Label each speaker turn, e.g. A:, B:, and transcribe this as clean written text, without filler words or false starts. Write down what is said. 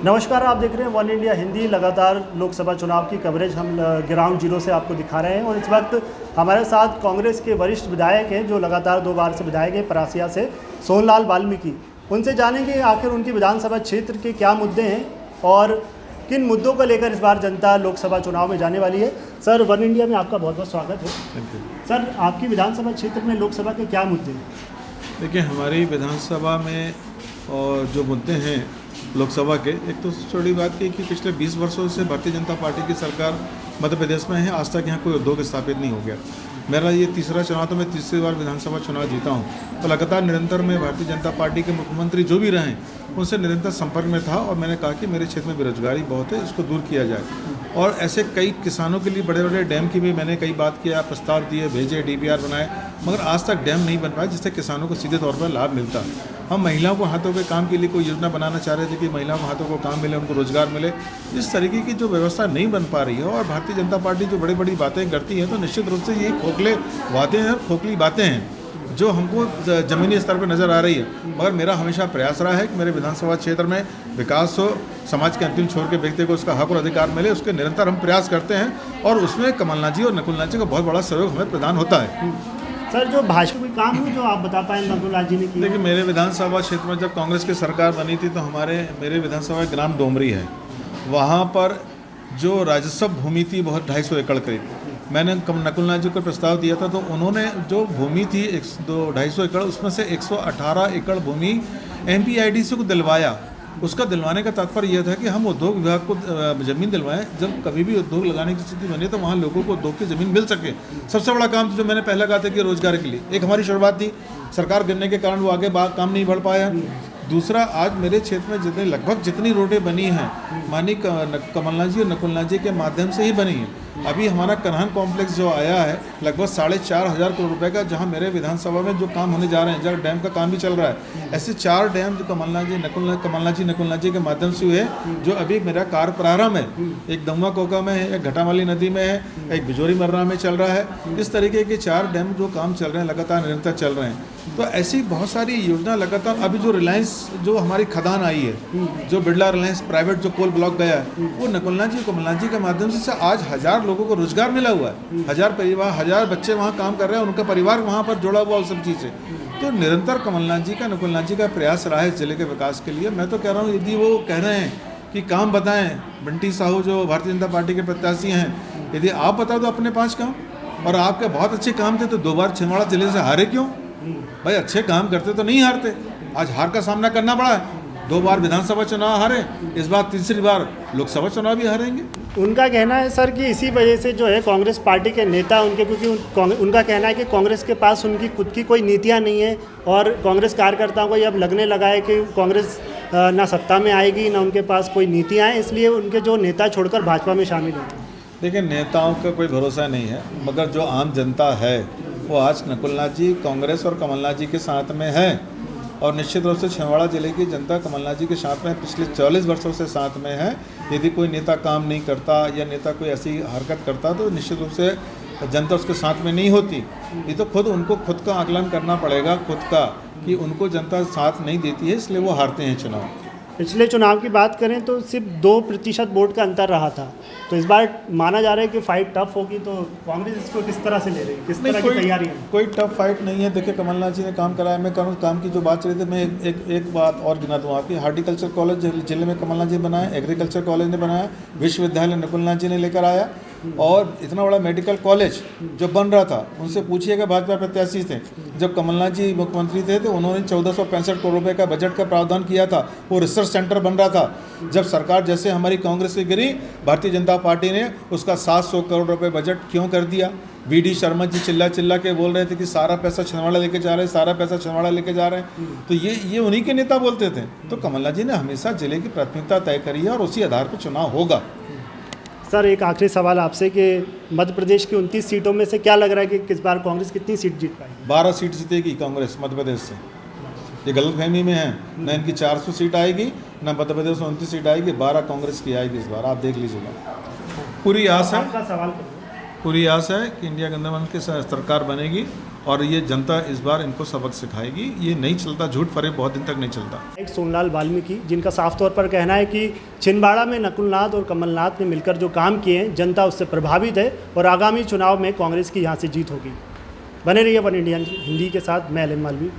A: नमस्कार, आप देख रहे हैं वन इंडिया हिंदी। लगातार लोकसभा चुनाव की कवरेज हम ग्राउंड जीरो से आपको दिखा रहे हैं और इस वक्त हमारे साथ कांग्रेस के वरिष्ठ विधायक हैं जो लगातार 2 बार से विधायक हैं परासिया से, सोहनलाल वाल्मीकि। उनसे जानेंगे आखिर उनकी विधानसभा क्षेत्र के क्या मुद्दे हैं और किन मुद्दों को लेकर इस बार जनता लोकसभा चुनाव में जाने वाली है। सर, वन इंडिया में आपका बहुत बहुत स्वागत है। सर, आपकी विधानसभा क्षेत्र में लोकसभा के क्या मुद्दे हैं?
B: देखिए, हमारी विधानसभा में और जो मुद्दे हैं लोकसभा के, एक तो छोटी बात की कि पिछले 20 वर्षों से भारतीय जनता पार्टी की सरकार मध्य प्रदेश में है। आज तक यहाँ कोई उद्योग स्थापित नहीं हो गया। मेरा ये तीसरा चुनाव, तो मैं तीसरी बार विधानसभा चुनाव जीता हूँ। तो लगातार निरंतर मैं भारतीय जनता पार्टी के मुख्यमंत्री जो भी रहे उनसे निरंतर संपर्क में था और मैंने कहा कि मेरे क्षेत्र में बेरोजगारी बहुत है, इसको दूर किया जाए। और ऐसे कई किसानों के लिए बड़े बड़े डैम की भी मैंने कई बात किया, प्रस्ताव दिए, भेजे, DPR बनाए, मगर आज तक डैम नहीं बन पाया जिससे किसानों को सीधे तौर पर लाभ मिलता। हम महिलाओं को हाथों के काम के लिए कोई योजना बनाना चाह रहे थे कि महिलाओं को हाथों को काम मिले, उनको रोजगार मिले। इस तरीके की जो व्यवस्था नहीं बन पा रही है और भारतीय जनता पार्टी जो बड़ी बड़ी बातें करती है, तो निश्चित रूप से ये खोखले वादे हैं और खोखली बातें हैं जो हमको ज़मीनी स्तर पर नज़र आ रही है। मगर मेरा हमेशा प्रयास रहा है कि मेरे विधानसभा क्षेत्र में विकास हो, समाज के अंतिम छोर के व्यक्ति को उसका हक और अधिकार मिले, उसके निरंतर हम प्रयास करते हैं और उसमें कमलनाथ जी और नकुलनाथ जी का बहुत बड़ा सहयोग हमें प्रदान होता है।
A: सर, जो भाजपा के काम है जो आप बता पाएँ नकुलनाथ जी ने किया?
B: देखिए, मेरे विधानसभा क्षेत्र में जब कांग्रेस की सरकार बनी थी तो मेरे विधानसभा ग्राम डोमरी है, वहाँ पर जो राजस्व भूमि थी बहुत 250 एकड़ करीब। मैंने नकुलनाथ जी को प्रस्ताव दिया था तो उन्होंने जो भूमि थी 250 एकड़, उसमें से 118 एकड़ भूमि MPIDC को दिलवाया। उसका दिलवाने का तात्पर्य यह था कि हम उद्योग विभाग को ज़मीन दिलवाएं, जब कभी भी उद्योग लगाने की स्थिति बने तो वहाँ लोगों को उद्योग की ज़मीन मिल सके। सबसे बड़ा काम जो मैंने पहले कहा था कि रोजगार के लिए एक हमारी शुरुआत थी, सरकार गिरने के कारण वो आगे काम नहीं बढ़ पाया। दूसरा, आज मेरे क्षेत्र में लगभग जितनी रोडें बनी हैं मानी कमलनाथ जी और नकुलनाथ जी के माध्यम से ही बनी हैं। अभी हमारा कन्हान कॉम्प्लेक्स जो आया है लगभग 4,500 करोड़ रुपए का, जहां मेरे विधानसभा में जो काम होने जा रहे हैं, जहाँ डैम का काम भी चल रहा है, ऐसे 4 डैम जो कमलनाथ जी नकुलनाथ जी के माध्यम से हुए, जो अभी मेरा कार्य प्रारंभ है। एक दमुआ कोका में है, एक घटामाली नदी में है, एक बिजोरी मर्रा में चल रहा है। इस तरीके के 4 डैम जो काम चल रहे हैं लगातार निरंतर चल रहे हैं। तो ऐसी बहुत सारी योजना लगातार, अभी जो रिलायंस जो हमारी खदान आई है, जो बिरला रिलायंस प्राइवेट जो कोल ब्लॉक गया है, वो नकुलनाथ जी कमलनाथ जी के माध्यम से आज 1000 लोगों को रोजगार मिला हुआ है। 1000 परिवार, 1000 बच्चे वहाँ काम कर रहे हैं, उनका परिवार वहाँ पर जुड़ा हुआ उस सब चीज़ से। तो निरंतर कमलनाथ जी का, नकुलनाथ जी का प्रयास रहा है जिले के विकास के लिए। मैं तो कह रहा हूँ, यदि वो कह रहे हैं कि काम बताएं, बंटी साहू जो भारतीय जनता पार्टी के प्रत्याशी हैं, यदि आप बता दो अपने 5 काम, और आपके बहुत अच्छे काम थे तो 2 बार छिंदवाड़ा जिले से हारे क्यों? भाई, अच्छे काम करते तो नहीं हारते। आज हार का सामना करना पड़ा है। 2 बार विधानसभा चुनाव हारे, इस बार तीसरी बार लोकसभा चुनाव भी हारेंगे।
A: उनका कहना है सर कि इसी वजह से जो है कांग्रेस पार्टी के नेता उनके, क्योंकि उनका कहना है कि कांग्रेस के पास उनकी खुद की कोई नीतियां नहीं है और कांग्रेस कार्यकर्ताओं को ये अब लगने लगा है कि कांग्रेस ना सत्ता में आएगी ना उनके पास कोई नीतियां हैं, इसलिए उनके जो नेता छोड़कर भाजपा में शामिल हैं।
B: देखिए, नेताओं का कोई भरोसा नहीं है, मगर जो आम जनता है वो आज नकुलनाथ जी, कांग्रेस और कमलनाथ जी के साथ में है। और निश्चित रूप से छिंदवाड़ा जिले की जनता कमलनाथ जी के साथ में पिछले 40 वर्षों से साथ में है। यदि कोई नेता काम नहीं करता या नेता कोई ऐसी हरकत करता तो निश्चित रूप से जनता उसके साथ में नहीं होती। ये तो उनको खुद का आकलन करना पड़ेगा, खुद का, कि उनको जनता साथ नहीं देती है, इसलिए वो हारते हैं चुनाव।
A: पिछले चुनाव की बात करें तो सिर्फ 2% वोट का अंतर रहा था, तो इस बार माना जा रहा है कि फाइट टफ होगी। तो कांग्रेस इसको किस तरह से ले रही है, किस तरह की तैयारी है?
B: कोई टफ फाइट नहीं है। देखिए, कमलनाथ जी ने काम कराया। मैं कहूँ काम की जो बात चली थी, मैं एक बात और गिना दूँ आपकी। हार्टिकल्चर कॉलेज जिले में कमलनाथ जी बनाया, एग्रीकल्चर कॉलेज ने बनाया, विश्वविद्यालय नकुलनाथ जी ने लेकर आया, और इतना बड़ा मेडिकल कॉलेज जो बन रहा था, उनसे पूछिएगा, भाजपा प्रत्याशी थे, जब कमलनाथ जी मुख्यमंत्री थे तो उन्होंने 1465 करोड़ रुपए का बजट का प्रावधान किया था। वो रिसर्च सेंटर बन रहा था। जब सरकार जैसे हमारी कांग्रेस से गिरी, भारतीय जनता पार्टी ने उसका 700 करोड़ रुपए बजट क्यों कर दिया? VD शर्मा जी चिल्ला के बोल रहे थे कि सारा पैसा छिंदवाड़ा लेके जा रहे हैं, सारा पैसा छिंदवाड़ा लेके जा रहे हैं। तो ये उन्हीं के नेता बोलते थे। तो कमलनाथ जी ने हमेशा जिले की प्राथमिकता तय करी है और उसी आधार पर चुनाव होगा।
A: सर, एक आखिरी सवाल आपसे कि मध्य प्रदेश की 29 सीटों में से क्या लग रहा है कि इस बार कांग्रेस कितनी सीट जीत पाएगी?
B: 12 सीट जीतेगी कांग्रेस मध्य प्रदेश से। ये गलतफहमी में है, न इनकी 400 सीट आएगी, न मध्य प्रदेश में 29 सीट आएगी। 12 कांग्रेस की आएगी इस बार, आप देख लीजिएगा। पूरी आस है,
A: आपका सवाल
B: पूरी आस है कि इंडिया गठबंधन की सरकार बनेगी और ये जनता इस बार इनको सबक सिखाएगी। ये नहीं चलता, झूठ फरेब बहुत दिन तक नहीं चलता।
A: एक सोनलाल वाल्मीकि, जिनका साफ तौर पर कहना है कि छिंदवाड़ा में नकुलनाथ और कमलनाथ ने मिलकर जो काम किए हैं, जनता उससे प्रभावित है और आगामी चुनाव में कांग्रेस की यहाँ से जीत होगी। बने रहिए वन इंडिया हिंदी के साथ। मैं एलन मालवी।